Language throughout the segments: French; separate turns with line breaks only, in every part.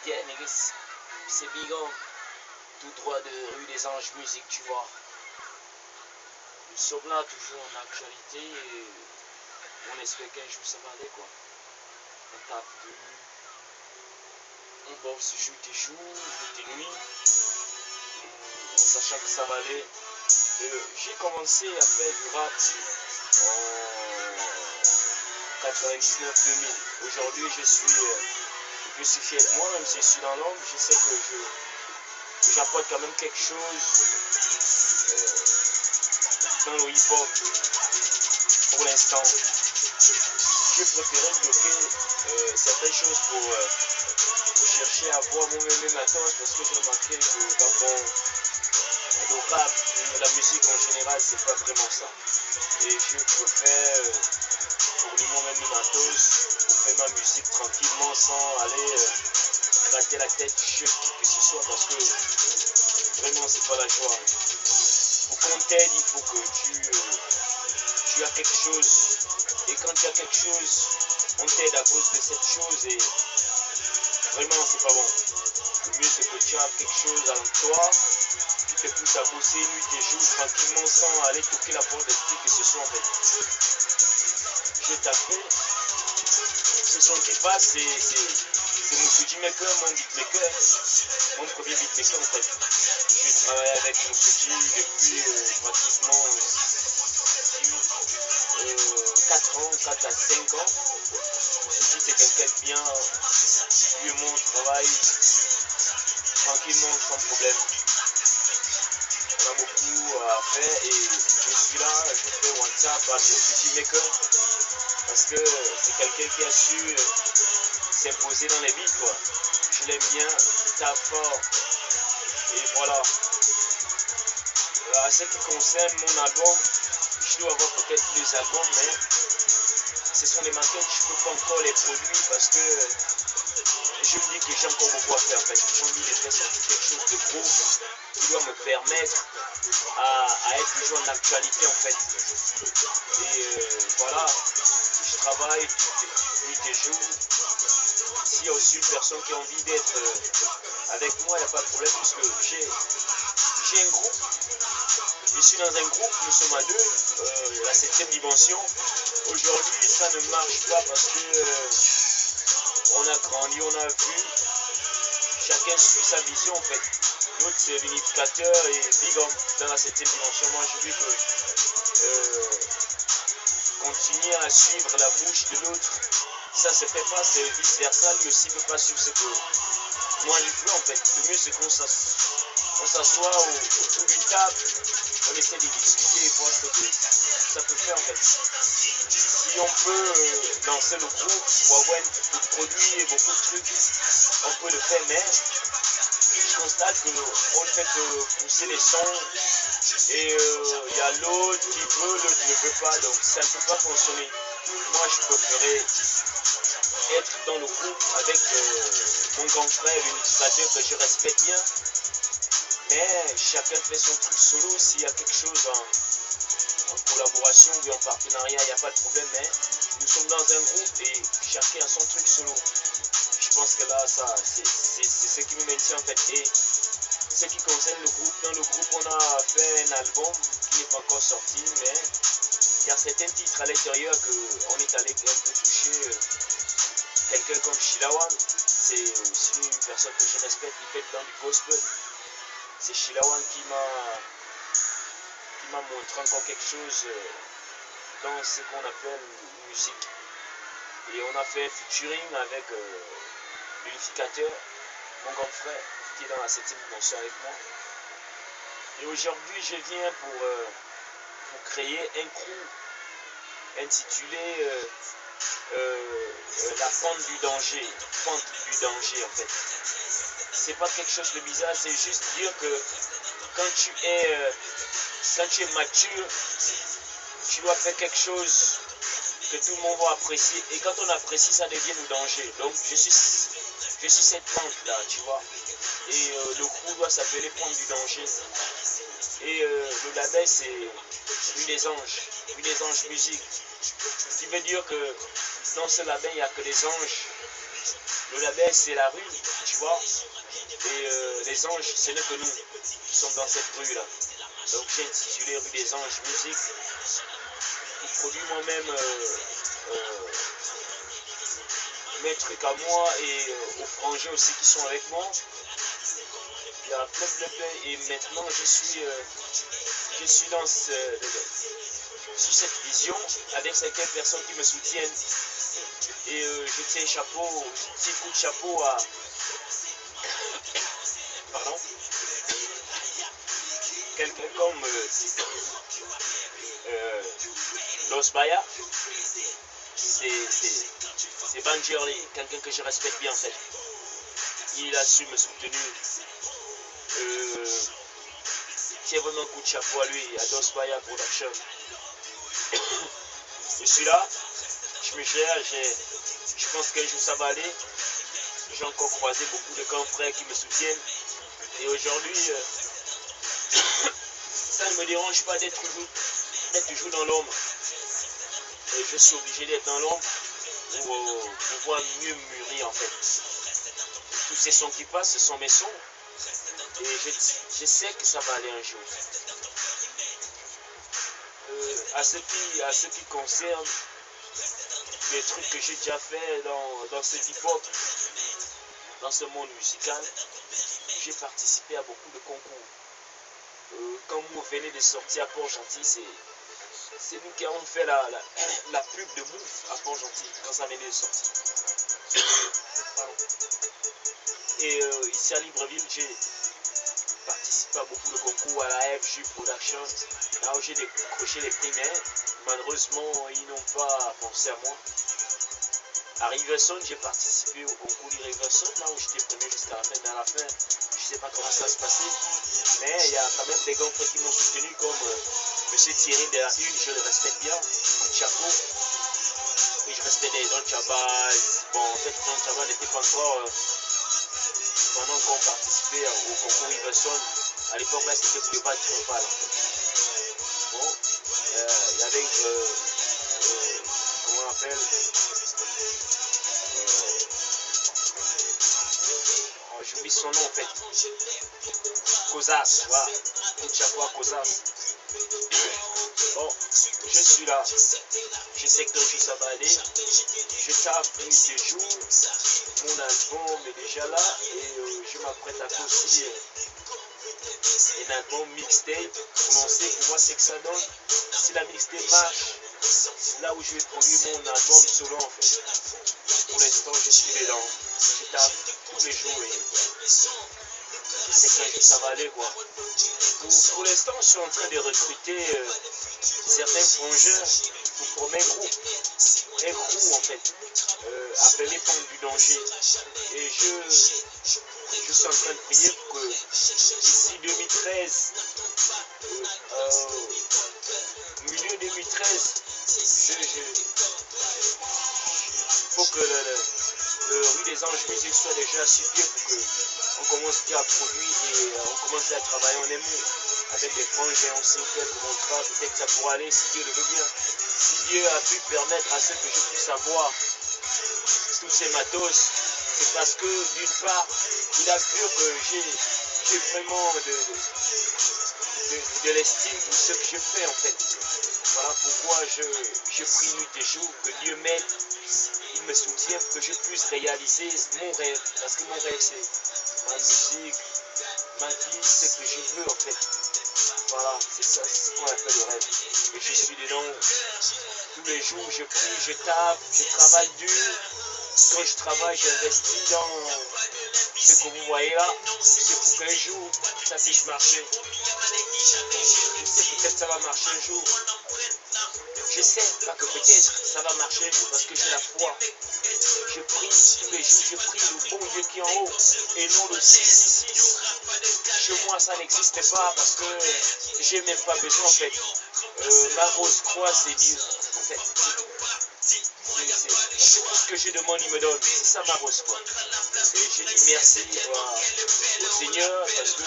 Yeah, niggas, c'est Big On, tout droit de rue des Anges Musique, tu vois. Nous sommes là toujours en actualité et on espère qu'un jour ça va aller quoi. On tape dur, on bosse jour et jour, nuit et nuit, en sachant que ça va aller. J'ai commencé à faire du rap en 99-2000. Aujourd'hui je suis fier de moi, même si je suis dans l'ombre, je sais que j'apporte quand même quelque chose dans le hip-hop pour l'instant. Je préférais bloquer certaines choses pour chercher à avoir moi-même ma tâche parce que j'ai remarqué que le rap, la musique en général, c'est pas vraiment ça. Et je préfère fournir moi-même ma tâche pour faire ma musique tranquillement sans aller gratter la tête sur qui que ce soit parce que vraiment c'est pas la joie. Pour qu'on t'aide, il faut que tu as quelque chose. Et quand tu as quelque chose, on t'aide à cause de cette chose et vraiment c'est pas bon. Le mieux c'est que tu as quelque chose en toi qui te pousse à bosser nuit et jour tranquillement sans aller toquer la porte de qui que ce soit en fait. Je t'appelle. Ce son qui passe c'est mon beatmaker, mon beatmaker, mon premier beatmaker en fait. Je travaille avec mon depuis pratiquement 4 ans, 4 à 5 ans. Mon c'est quelqu'un de bien, lui mon travail tranquillement sans problème. On a beaucoup à faire et je suis là, je fais WhatsApp à mon beatmaker parce que c'est quelqu'un qui a su s'imposer dans les beats quoi. Je l'aime bien, il tape fort et voilà. À ce qui concerne mon album, je dois avoir peut-être plus albums, mais ce sont des maquettes, je ne peux pas encore les produire parce que je me dis que j'ai encore beaucoup à faire en fait. J'ai envie de faire sortir quelque chose de gros qui doit me permettre à être toujours en actualité en fait. Et voilà, je travaille nuit et jour. S'il y a aussi une personne qui a envie d'être avec moi, il n'y a pas de problème puisque j'ai un groupe. Je suis dans un groupe, nous sommes à deux, la 7e dimension. Aujourd'hui, ça ne marche pas parce que on a grandi, on a vu, chacun suit sa vision en fait. L'autre c'est l'unificateur et Big On dans la 7e dimension. Moi je dis que continuer à suivre la bouche de l'autre, ça se fait pas, c'est vice versa, lui aussi ne peut pas suivre ce que moi je veux en fait. Le mieux c'est qu'on s'assoit autour d'une table, on essaie de discuter et voir ce que ça peut faire en fait. Si on peut lancer le groupe pour avoir beaucoup de produits et beaucoup de trucs, on peut le faire, mais je constate qu'on ne fait que pousser les sons et il y a l'autre qui veut, l'autre ne veut pas, donc ça ne peut pas fonctionner. Moi je préférais être dans le groupe avec mon grand frère, l'unificateur que je respecte bien. Mais chacun fait son truc solo. S'il y a quelque chose en collaboration ou en partenariat, il n'y a pas de problème. Mais nous sommes dans un groupe et chacun a son truc solo. Je pense que là, c'est ce qui me maintient en fait. Et ce qui concerne le groupe, dans le groupe, on a fait un album qui n'est pas encore sorti. Mais il y a certains titres à l'intérieur qu'on est allé un peu toucher. Quelqu'un comme Shilawan, c'est aussi une personne que je respecte, il fait dans du gospel. C'est Shilawan qui m'a montré encore quelque chose dans ce qu'on appelle musique. Et on a fait un featuring avec l'unificateur, mon grand frère, qui est dans la 7e dimension avec moi. Et aujourd'hui, je viens pour créer un crew intitulé la pente du danger. Pente du danger en fait. C'est pas quelque chose de bizarre, c'est juste dire que quand tu es mature, tu dois faire quelque chose que tout le monde va apprécier. Et quand on apprécie, ça devient le danger. Donc je suis cette pente là, tu vois. Et le crew doit s'appeler Pente du danger. Et le label c'est Rue des Anges Musique. Ce qui veut dire que dans ce label, il n'y a que des anges Le label, c'est la rue, tu vois. Et les anges, ce n'est que nous qui sommes dans cette rue-là. Donc j'ai intitulé Rue des Anges Musique. Je produis moi-même mes trucs à moi et aux frangins aussi qui sont avec moi. Il y a plein. Et maintenant je suis dans sur cette vision avec certaines personnes qui me soutiennent. Et je tiens coup de chapeau à pardon, quelqu'un comme Los Baya. C'est Banjirli, quelqu'un que je respecte bien en fait. Il a su me soutenir. Tiens vraiment un coup de chapeau à lui, à Dos Baya Production. Je suis là, je me gère, je pense qu'un jour ça va aller. J'ai encore croisé beaucoup de grands frères qui me soutiennent. Et aujourd'hui, ça ne me dérange pas d'être toujours dans l'ombre. Et je suis obligé d'être dans l'ombre pour pouvoir mieux mûrir en fait. Tous ces sons qui passent, ce sont mes sons. Et je sais que ça va aller un jour. À ce qui concerne les trucs que j'ai déjà fait dans ce hip-hop, dans ce monde musical, j'ai participé à beaucoup de concours. Quand vous venez de sortir à Port-Gentil, c'est nous qui avons fait la pub de bouffe à Port-Gentil, quand ça venait de sortir. Et ici à Libreville, j'ai participé à beaucoup de concours à la FJ Production, là où j'ai décroché les prix, mais malheureusement, ils n'ont pas pensé à moi. À Riverson, j'ai participé au concours de Riverson, là où j'étais premier jusqu'à la fin. Mais à la fin, je ne sais pas comment ça se passait. Mais il y a quand même des grands frères qui m'ont soutenu, comme M. Thierry de la Une, je le respecte bien, coup de chapeau. Et je respecte les Don Chabal. Bon, en fait, Don Chabal n'était pas encore, pendant qu'on participait au concours Riverson, à l'époque là, c'était pour le bas de Tropal. Bon, il y avait, comment on appelle, j'oublie son nom en fait. Kozas, voilà. Coup de chapeau à Kozas. Bon, je suis là. Je sais qu'un jour ça va aller. Je tape nuit et jour. Mon album est déjà là. Et je m'apprête à faire aussi un album mixtape. Pour lancer, pour voir ce que ça donne. Si la mixtape marche, c'est là où je vais produire mon album solo en fait. Pour l'instant, je suis dedans. Je tape tous les jours et je sais qu'un jour ça va aller quoi. Pour l'instant, je suis en train de recruter certains frangins pour former un groupe en fait, appelé Pente du Danger. Et je suis en train de prier pour que d'ici 2013, milieu 2013, il faut que le Rue des Anges Musique soit déjà sur pied pour qu'on commence déjà à produire et on commence à travailler en émo avec des frangins, on signe quelques contrats, peut-être que ça pourra aller si Dieu le veut bien. Si Dieu a pu permettre à ce que je puisse avoir tous ces matos, c'est parce que d'une part, il a vu que j'ai vraiment de l'estime pour ce que je fais en fait. Voilà pourquoi je prie nuit et jour, que Dieu m'aide, il me soutient, que je puisse réaliser mon rêve. Parce que mon rêve c'est ma musique, ma vie, c'est ce que je veux en fait. Voilà, c'est ça, c'est ce qu'on appelle le rêve. Et je suis dedans tous les jours, je prie, je tape, je travaille dur. Quand je travaille, j'investis dans ce que vous voyez là. C'est pour qu'un jour, ça puisse marcher. Je sais peut-être ça va marcher un jour. Je sais pas que peut-être ça va marcher un jour parce que j'ai la foi. Je prie tous les jours, je prie le bon Dieu qui est en haut et non le 666. Chez moi, ça n'existe pas parce que j'ai même pas besoin en fait. Ma rose croix, c'est Dieu en fait. C'est tout ce que je demande, il me donne. C'est ça ma rose croix. Et je dis merci au Seigneur parce que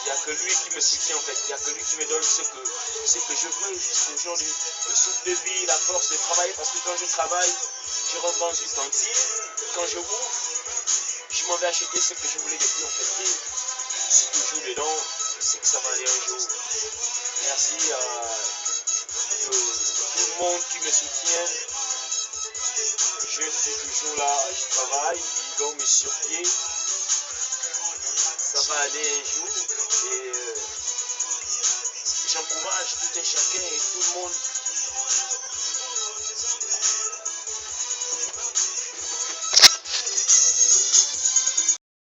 il n'y a que lui qui me soutient en fait. Il n'y a que lui qui me donne ce que je veux jusqu'à aujourd'hui. Le souffle de vie, la force de travailler parce que quand je travaille, je rentre dans une cantine, quand je ouvre, je m'en vais acheter ce que je voulais depuis en fait. Et je suis toujours dedans, je sais que ça va aller un jour. Merci à tout le monde qui me soutient. Je suis toujours là, je travaille, ils vont me sur pied. Ça va aller un jour et j'encourage tout un chacun et tout le monde